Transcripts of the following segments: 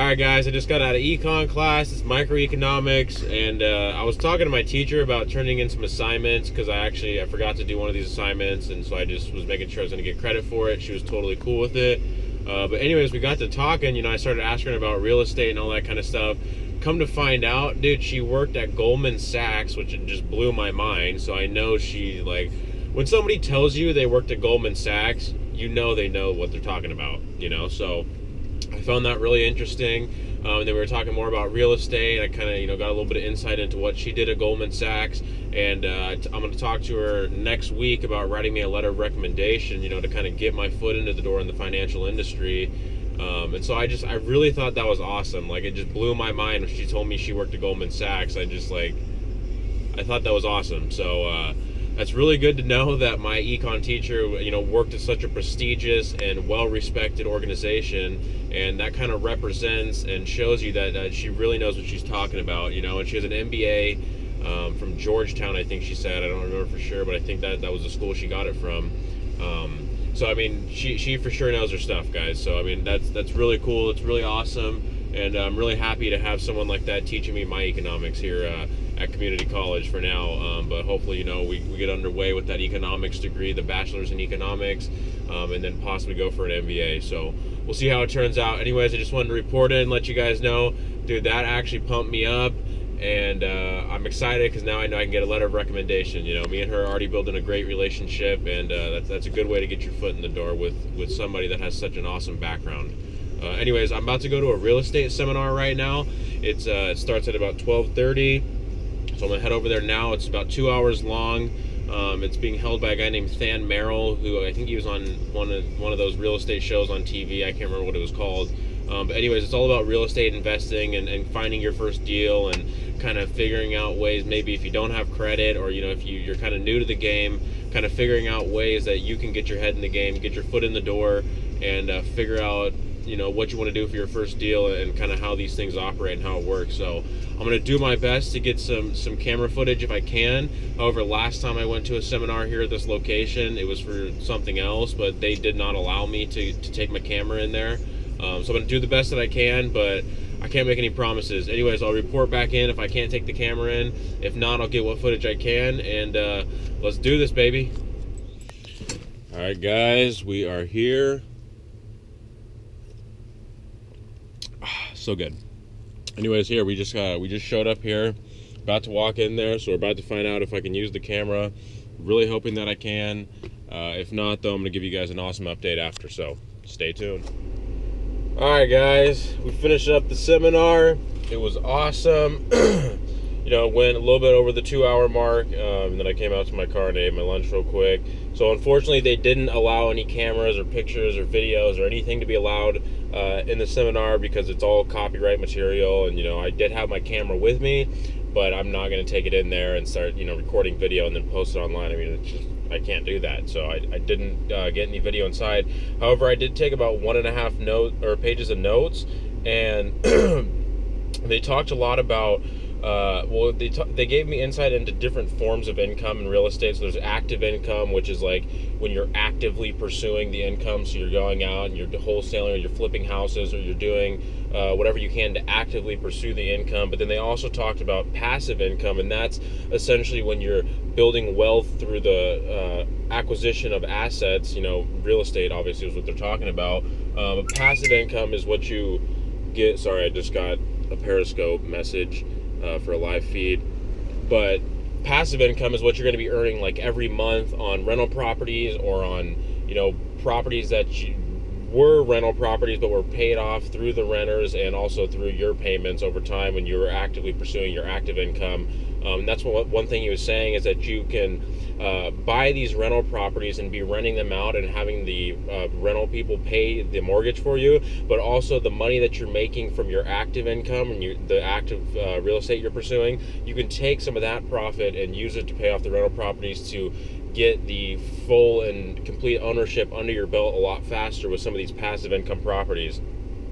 Alright guys, I just got out of econ class. It's microeconomics, and I was talking to my teacher about turning in some assignments because I forgot to do one of these assignments, and so I just was making sure I was going to get credit for it. She was totally cool with it. But anyways, we got to talking, I started asking her about real estate and all that kind of stuff. Come to find out, dude, she worked at Goldman Sachs, which just blew my mind. So I know she, when somebody tells you they worked at Goldman Sachs, they know what they're talking about, so I found that really interesting. And then we were talking more about real estate. I kind of, got a little bit of insight into what she did at Goldman Sachs. And I'm going to talk to her next week about writing me a letter of recommendation, to kind of get my foot into the door in the financial industry. And so I really thought that was awesome. It just blew my mind when she told me she worked at Goldman Sachs. I thought that was awesome. So, that's really good to know that my econ teacher, worked at such a prestigious and well-respected organization, and that kind of represents and shows you that she really knows what she's talking about, and she has an MBA from Georgetown, I think she said. I don't remember for sure, but I think that was the school she got it from. So, I mean, she for sure knows her stuff, guys. So, I mean, that's really cool. It's really awesome, and I'm really happy to have someone like that teaching me my economics here at community college for now, but hopefully, we get underway with that economics degree, the bachelor's in economics, and then possibly go for an MBA. So we'll see how it turns out. Anyways, I just wanted to report it and let you guys know, dude, that actually pumped me up, and I'm excited because now I know I can get a letter of recommendation. Me and her are already building a great relationship, and that's a good way to get your foot in the door with somebody that has such an awesome background. Anyways, I'm about to go to a real estate seminar right now. It starts at about 12:30. So I'm going to head over there now. It's about 2 hours long. It's being held by a guy named Than Merrill, who I think he was on one of those real estate shows on TV. I can't remember what it was called. But anyways, it's all about real estate investing and finding your first deal and kind of figuring out ways, maybe if you don't have credit or, if you're kind of new to the game, kind of figuring out ways that you can get your head in the game, get your foot in the door, and figure out what you want to do for your first deal and kind of how these things operate and how it works. So I'm going to do my best to get some camera footage if I can. However, last time I went to a seminar here at this location, it was for something else, but they did not allow me to take my camera in there. So I'm going to do the best that I can, but I can't make any promises. Anyways, I'll report back in if I can't take the camera in. If not, I'll get what footage I can, and let's do this, baby. All right, guys, we are here. So good. Anyways, here we just showed up here, about to walk in there, so we're about to find out if I can use the camera. Really hoping that I can. If not, though, I'm gonna give you guys an awesome update after, so stay tuned. All right, guys, we finished up the seminar. It was awesome. Went a little bit over the 2 hour mark, and then I came out to my car and ate my lunch real quick. So unfortunately, they didn't allow any cameras or pictures or videos or anything to be allowed in the seminar because it's all copyright material. And I did have my camera with me, but I'm not going to take it in there and start recording video and then post it online. I mean, I can't do that. So I didn't get any video inside. However, I did take about 1.5 pages of notes, and they talked a lot about. They gave me insight into different forms of income in real estate. So there's active income, which is like when you're actively pursuing the income. So you're going out and you're wholesaling, or you're flipping houses, or you're doing whatever you can to actively pursue the income. But then they also talked about passive income, and that's essentially when you're building wealth through the acquisition of assets. Real estate obviously is what they're talking about. Passive income is what you get. Sorry, I just got a Periscope message for a live feed. But passive income is what you're going to be earning every month on rental properties, or on properties that were rental properties but were paid off through the renters, and also through your payments over time when you were actively pursuing your active income. That's one thing he was saying, is that you can buy these rental properties and be renting them out and having the rental people pay the mortgage for you, but also the money that you're making from your active income and the active real estate you're pursuing, you can take some of that profit and use it to pay off the rental properties to get the full and complete ownership under your belt a lot faster with some of these passive income properties.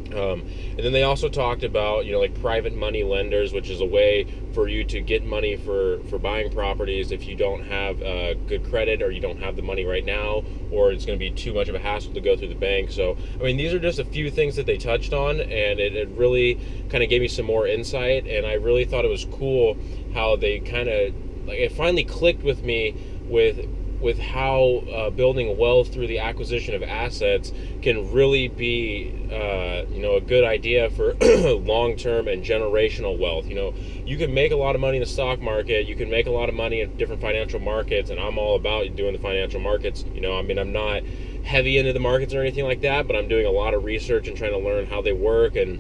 And then they also talked about, like private money lenders, which is a way for you to get money for buying properties if you don't have good credit, or you don't have the money right now, or it's going to be too much of a hassle to go through the bank. So, I mean, these are just a few things that they touched on, and it really kind of gave me some more insight. And I really thought it was cool how they kind of, like, it finally clicked with me with how building wealth through the acquisition of assets can really be a good idea for long-term and generational wealth. You can make a lot of money in the stock market, you can make a lot of money in different financial markets, and I'm all about doing the financial markets. I'm not heavy into the markets or anything like that, but I'm doing a lot of research and trying to learn how they work and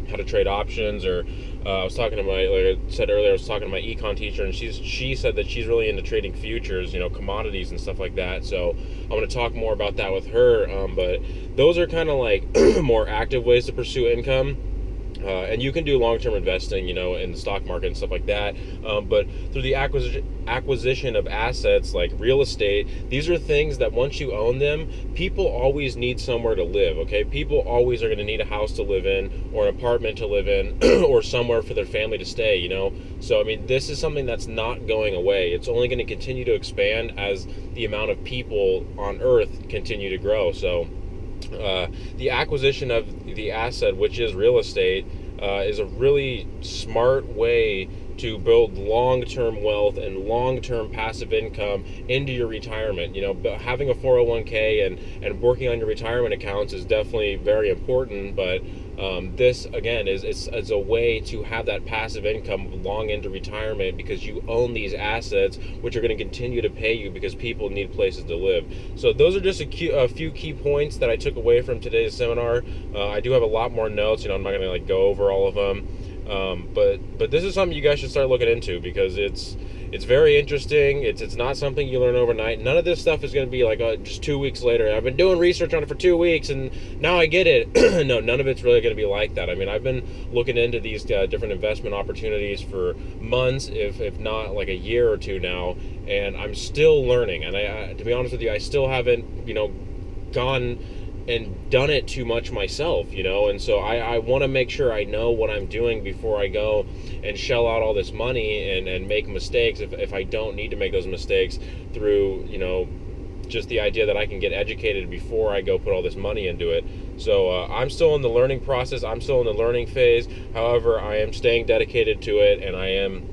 how to trade options. Or I was talking to like I said earlier, I was talking to my econ teacher, and she said that she's really into trading futures, commodities and stuff like that. So I'm going to talk more about that with her. But those are kind of like more active ways to pursue income. And you can do long-term investing, in the stock market and stuff like that. But through the acquisition of assets like real estate, these are things that once you own them, people always need somewhere to live, okay? People always are going to need a house to live in, or an apartment to live in, or somewhere for their family to stay, So, I mean, this is something that's not going away. It's only going to continue to expand as the amount of people on Earth continue to grow. So, the acquisition of the asset, which is real estate, is a really smart way to build long-term wealth and long-term passive income into your retirement. But having a 401k and working on your retirement accounts is definitely very important, but this again is a way to have that passive income long into retirement, because you own these assets which are going to continue to pay you because people need places to live. So those are just a few key points that I took away from today's seminar. I do have a lot more notes. I'm not going to go over all of them. But this is something you guys should start looking into, because it's very interesting. It's not something you learn overnight. None of this stuff is going to be like just 2 weeks later, I've been doing research on it for 2 weeks and now I get it. No, none of it's really going to be like that. I mean, I've been looking into these different investment opportunities for months, if not like a year or two now, and I'm still learning. And I to be honest with you, I still haven't gone and done it too much myself, and so I want to make sure I know what I'm doing before I go and shell out all this money and make mistakes if I don't need to make those mistakes through just the idea that I can get educated before I go put all this money into it. So I'm still in the learning process, I'm still in the learning phase. However, I am staying dedicated to it, and I am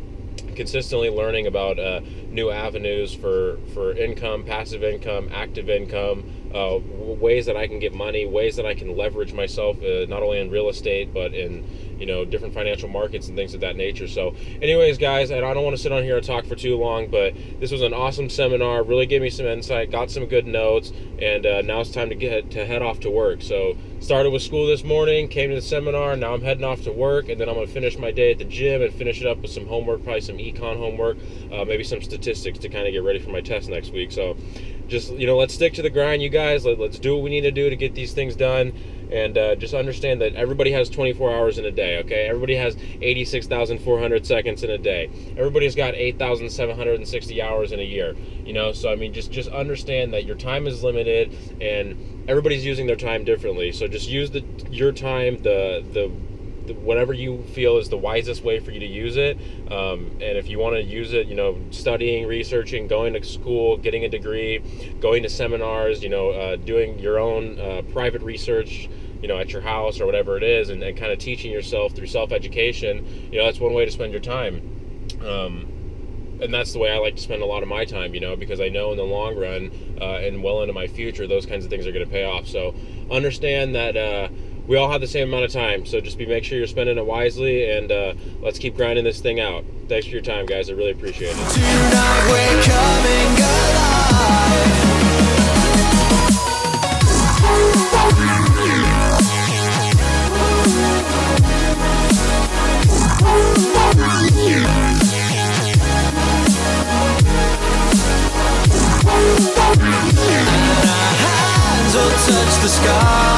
consistently learning about new avenues for income, passive income, active income, ways that I can get money, ways that I can leverage myself, not only in real estate, but in different financial markets and things of that nature. So anyways, guys, and I don't want to sit on here and talk for too long, but this was an awesome seminar, really gave me some insight, got some good notes, and now it's time to head off to work. So started with school this morning, came to the seminar, now I'm heading off to work, and then I'm going to finish my day at the gym and finish it up with some homework, probably some econ homework, maybe some statistics to kind of get ready for my test next week. So just, let's stick to the grind, you guys. Let's do what we need to do to get these things done. And just understand that everybody has 24 hours in a day, okay? Everybody has 86,400 seconds in a day. Everybody's got 8,760 hours in a year, So, I mean, just understand that your time is limited, and everybody's using their time differently. So just use your time, the whatever you feel is the wisest way for you to use it. And if you want to use it, studying, researching, going to school, getting a degree, going to seminars, doing your own private research, at your house or whatever it is, and kind of teaching yourself through self-education, that's one way to spend your time. And that's the way I like to spend a lot of my time, because I know in the long run and well into my future, those kinds of things are going to pay off. So understand that we all have the same amount of time, so just make sure you're spending it wisely, and let's keep grinding this thing out. Thanks for your time, guys. I really appreciate it. Tonight we're coming alive. And our hands will touch the sky.